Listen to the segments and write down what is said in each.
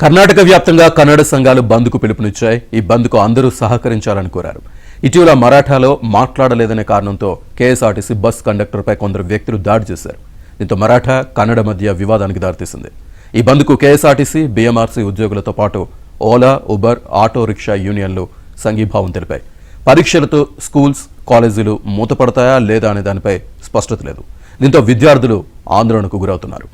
కర్ణాటక వ్యాప్తంగా కన్నడ సంఘాలు బంద్కు పిలుపునిచ్చాయి. ఈ బంద్కు అందరూ సహకరించాలని కోరారు. ఇటీవల మరాఠాలో మాట్లాడలేదనే కారణంతో కేఎస్ఆర్టీసీ బస్ కండక్టర్పై కొందరు వ్యక్తులు దాడి చేశారు. దీంతో మరాఠా కన్నడ మధ్య వివాదానికి దారితీసింది. ఈ బంద్కు కేఎస్ఆర్టీసీ, బీఎంఆర్సీ ఉద్యోగులతో పాటు ఓలా, ఉబర్, ఆటో రిక్షా యూనియన్లు సంఘీభావం తెలిపాయి. పరీక్షలతో స్కూల్స్, కాలేజీలు మూతపడతాయా లేదా అనే దానిపై స్పష్టత లేదు. దీంతో విద్యార్థులు ఆందోళనకు గురవుతున్నారు.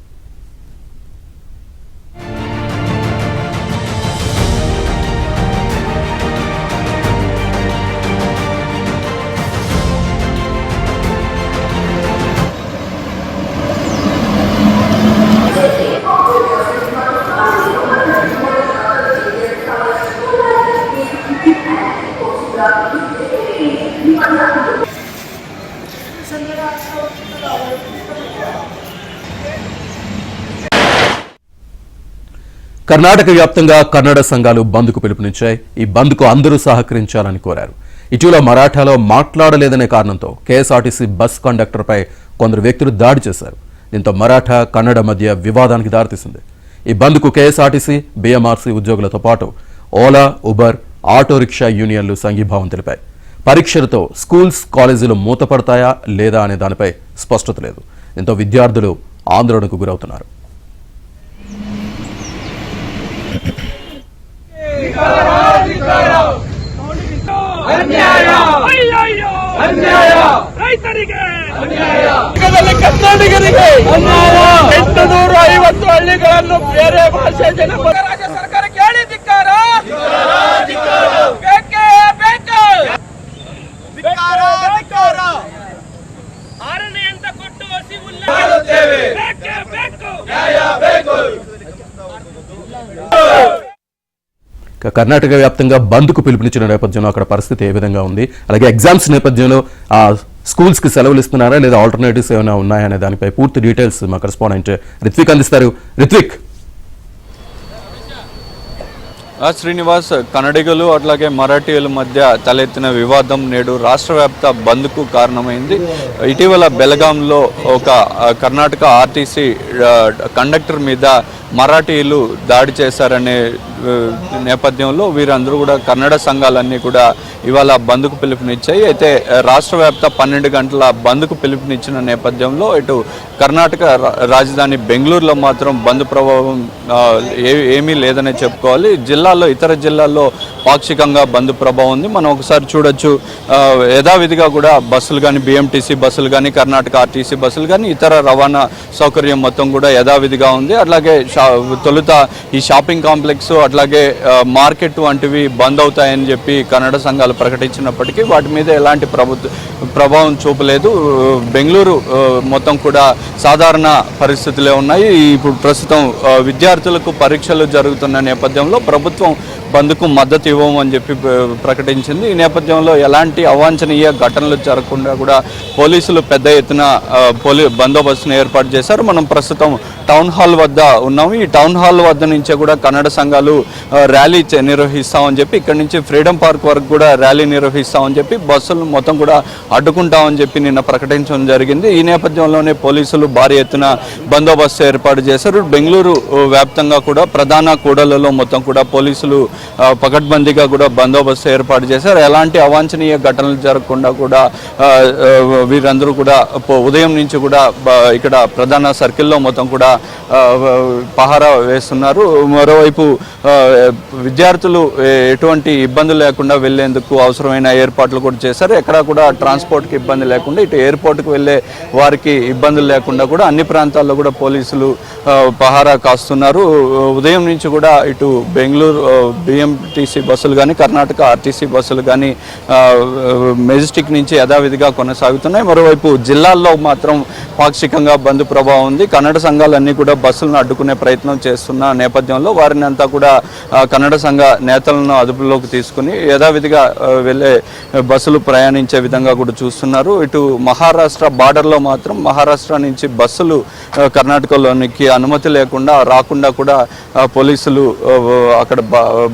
కర్ణాటక వ్యాప్తంగా కన్నడ సంఘాలు బంద్కు పిలుపునిచ్చాయి. ఈ బంద్కు అందరూ సహకరించాలని కోరారు. ఇటీవల మరాఠాలో మాట్లాడలేదనే కారణంతో కేఎస్ఆర్టీసీ బస్ కండక్టర్పై కొందరు వ్యక్తులు దాడి చేశారు. దీంతో మరాఠా కన్నడ మధ్య వివాదానికి దారితీసింది. ఈ బంద్కు కేఎస్ఆర్టీసీ, బీఎంఆర్సీ ఉద్యోగులతో పాటు ఓలా, ఉబర్, ఆటో రిక్షా యూనియన్లు సంఘీభావం తెలిపాయి. పరీక్షలతో స్కూల్స్, కాలేజీలు మూతపడతాయా లేదా అనే దానిపై స్పష్టత లేదు. దీంతో విద్యార్థులు ఆందోళనకు గురవుతున్నారు. ಕರ್ನಾಟಕರಿಗೆ 850 ಹಳ್ಳಿಗಳನ್ನು ಬೇರೆ ಭಾಷೆ ಜನ ರಾಜ್ಯ ಸರ್ಕಾರಕ್ಕೆ ಹೇಳಿ ಧಿಕ್ಕಾರ. ಬೇಕೇ ಬೇಕು, ಆರನೇ ಅಂತ ಕೊಟ್ಟು ಹಸಿವುಲ್ಲ, ಬೇಕೇ ಬೇಕು, ನ್ಯಾಯ ಬೇಕು. కర్ణాటక వ్యాప్తంగా బంద్కు పిలుపునిచ్చిన నేపథ్యంలో అక్కడ పరిస్థితి ఏ విధంగా ఉంది, అలాగే ఎగ్జామ్స్ నేపథ్యంలో స్కూల్స్కి సెలవులు ఇస్తున్నారా లేదా ఆల్టర్నేటివ్స్ ఏమైనా ఉన్నాయనే దానిపై పూర్తి డీటెయిల్స్ మా కరెస్పాండెంట్ రిత్విక్ అందిస్తారు. రిత్విక్. శ్రీనివాస్, కన్నడిగలు అట్లాగే మరాఠీల మధ్య తలెత్తిన వివాదం నేడు రాష్ట్ర వ్యాప్త బంద్కు కారణమైంది. ఇటీవల బెలగాంలో ఒక కర్ణాటక ఆర్టీసీ కండక్టర్ మీద మరాఠీలు దాడి చేశారనే నేపథ్యంలో వీరందరూ కూడా కన్నడ సంఘాలన్నీ కూడా ఇవాళ బంద్కు పిలుపునిచ్చాయి. అయితే రాష్ట్ర వ్యాప్త 12 గంటల బంద్కు పిలుపునిచ్చిన నేపథ్యంలో ఇటు కర్ణాటక రాజధాని బెంగళూరులో మాత్రం బంద్ ప్రభావం ఏమీ లేదనే చెప్పుకోవాలి. ఇతర జిల్లాల్లో పాక్షికంగా బంద్ ప్రభావం ఉంది. మనం ఒకసారి చూడొచ్చు, యథావిధిగా కూడా బస్సులు కానీ, బిఎంటీసీ బస్సులు కానీ, కర్ణాటక ఆర్టీసీ బస్సులు కానీ, ఇతర రవాణా సౌకర్యం మొత్తం కూడా యథావిధిగా ఉంది. అట్లాగే తొలుత ఈ షాపింగ్ కాంప్లెక్స్ అట్లాగే మార్కెట్ వంటివి బంద్ అవుతాయని చెప్పి కన్నడ సంఘాలు ప్రకటించినప్పటికీ వాటి మీద ఎలాంటి ప్రభావం చూపలేదు. బెంగళూరు మొత్తం కూడా సాధారణ పరిస్థితులే ఉన్నాయి. ఇప్పుడు ప్రస్తుతం విద్యార్థులకు పరీక్షలు జరుగుతున్న నేపథ్యంలో ప్రభుత్వం బంద్కు మద్దతు ఇవ్వమని చెప్పి ప్రకటించింది. ఈ నేపథ్యంలో ఎలాంటి అవాంఛనీయ ఘటనలు జరగకుండా కూడా పోలీసులు పెద్ద ఎత్తున బందోబస్తును ఏర్పాటు చేశారు. మనం ప్రస్తుతం టౌన్ హాల్ వద్ద ఉన్నాము. ఈ టౌన్ హాల్ వద్ద నుంచే కూడా కన్నడ సంఘాలు ర్యాలీ నిర్వహిస్తామని చెప్పి, ఇక్కడి నుంచి ఫ్రీడమ్ పార్క్ వరకు కూడా ర్యాలీ నిర్వహిస్తామని చెప్పి, బస్సులు మొత్తం కూడా అడ్డుకుంటామని చెప్పి నిన్న ప్రకటించడం జరిగింది. ఈ నేపథ్యంలోనే పోలీసులు భారీ ఎత్తున బందోబస్తు ఏర్పాటు చేశారు. బెంగళూరు వ్యాప్తంగా కూడా ప్రధాన కూడళ్లలో మొత్తం కూడా పోలీసులు పకడ్బందీగా కూడా బందోబస్తు ఏర్పాటు చేశారు. ఎలాంటి అవాంఛనీయ ఘటనలు జరగకుండా కూడా వీరందరూ కూడా ఉదయం నుంచి కూడా ఇక్కడ ప్రధాన సర్కిల్లో మొత్తం కూడా పహారా వేస్తున్నారు. మరోవైపు విద్యార్థులు ఎటువంటి ఇబ్బందులు లేకుండా వెళ్లేందుకు అవసరమైన ఏర్పాట్లు కూడా చేశారు. ఎక్కడా కూడా ట్రాన్స్పోర్ట్కి ఇబ్బంది లేకుండా, ఇటు ఎయిర్పోర్ట్కి వెళ్లే వారికి ఇబ్బందులు లేకుండా కూడా అన్ని ప్రాంతాల్లో కూడా పోలీసులు పహారా కాస్తున్నారు. ఉదయం నుంచి కూడా ఇటు బెంగళూరు బిఎంటీసీ బస్సులు కానీ, కర్ణాటక ఆర్టీసీ బస్సులు కానీ మెజెస్టిక్ నుంచి యథావిధిగా కొనసాగుతున్నాయి. మరోవైపు జిల్లాల్లో మాత్రం పాక్షికంగా బంద్ ప్రభావం ఉంది. కన్నడ సంఘాలన్నీ కూడా బస్సులను అడ్డుకునే ప్రయత్నం చేస్తున్న నేపథ్యంలో వారిని అంతా కూడా కన్నడ సంఘ నేతలను అదుపులోకి తీసుకుని యథావిధిగా వెళ్ళే బస్సులు ప్రయాణించే విధంగా కూడా చూస్తున్నారు. ఇటు మహారాష్ట్ర బార్డర్లో మాత్రం మహారాష్ట్ర నుంచి బస్సులు కర్ణాటకలోనికి అనుమతి లేకుండా రాకుండా కూడా పోలీసులు అక్కడ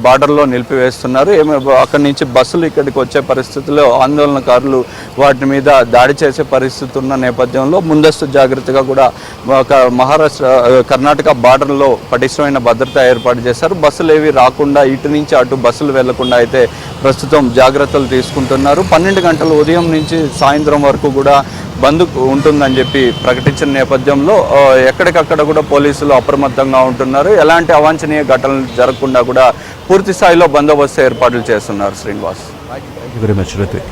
బార్డర్లో నిలిపివేస్తున్నారు. అక్కడి నుంచి బస్సులు ఇక్కడికి వచ్చే పరిస్థితుల్లో ఆందోళనకారులు వాటి మీద దాడి చేసే పరిస్థితి ఉన్న నేపథ్యంలో ముందస్తు జాగ్రత్తగా కూడా కర్ణాటక బార్డర్లో పటిష్టమైన భద్రత ఏర్పాటు చేశారు. బస్సులు ఏవి రాకుండా ఇటు నుంచి అటు బస్సులు వెళ్లకుండా అయితే ప్రస్తుతం జాగ్రత్తలు తీసుకుంటున్నారు. 12 గంటల ఉదయం నుంచి సాయంత్రం వరకు కూడా బంద్ ఉంటుందని చెప్పి ప్రకటించిన నేపథ్యంలో ఎక్కడికక్కడ కూడా పోలీసులు అప్రమత్తంగా ఉంటున్నారు. ఎలాంటి అవాంఛనీయ ఘటనలు జరగకుండా కూడా పూర్తి స్థాయిలో బందోబస్తు ఏర్పాట్లు చేస్తున్నారు. Srinivas. Thank you very much Ritwik.